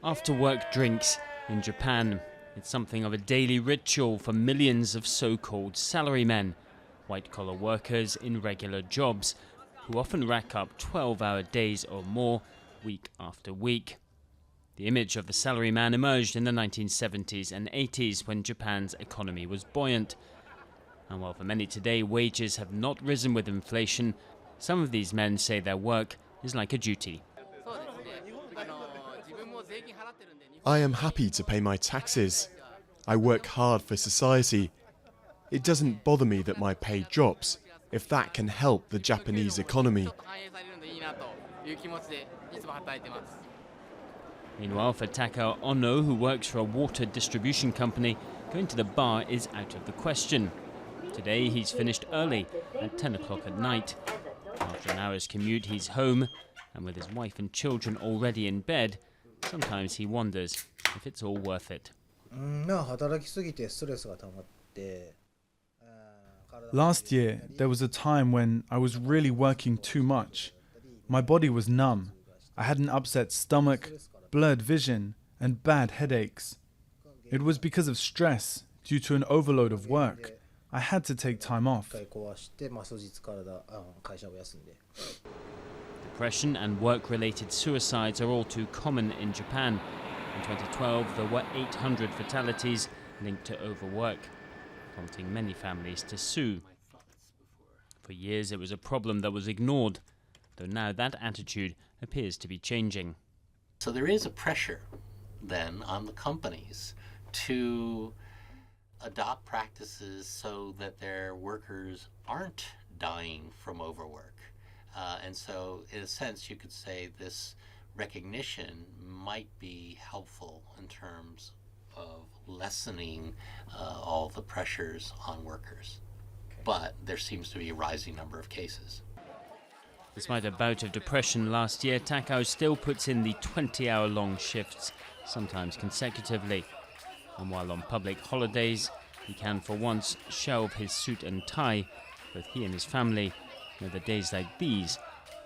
After work drinks in Japan, it's something of a daily ritual for millions of so-called salarymen, white-collar workers in regular jobs, who often rack up 12-hour days or more, week after week. The image of the salaryman emerged in the 1970s and 80s when Japan's economy was buoyant. And while for many today wages have not risen with inflation, some of these men say their work is like a duty. I am happy to pay my taxes. I work hard for society. It doesn't bother me that my pay drops, if that can help the Japanese economy. Meanwhile, for Takao Ono, who works for a water distribution company, going to the bar is out of the question. Today he's finished early, at 10 o'clock at night. After an hour's commute, he's home, and with his wife and children already in bed, sometimes he wonders if it's all worth it. Last year, there was a time when I was really working too much. My body was numb. I had an upset stomach, blurred vision, and bad headaches. It was because of stress, due to an overload of work. I had to take time off. Depression and work-related suicides are all too common in Japan. In 2012, there were 800 fatalities linked to overwork, prompting many families to sue. For years, it was a problem that was ignored, though now that attitude appears to be changing. So there is a pressure, then, on the companies to adopt practices so that their workers aren't dying from overwork. And so, in a sense, you could say this recognition might be helpful in terms of lessening all the pressures on workers. But there seems to be a rising number of cases. Despite a bout of depression last year, Takao still puts in the 20-hour-long shifts, sometimes consecutively. And while on public holidays, he can for once shelve his suit and tie. Both he and his family know that days like these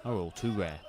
are all too rare.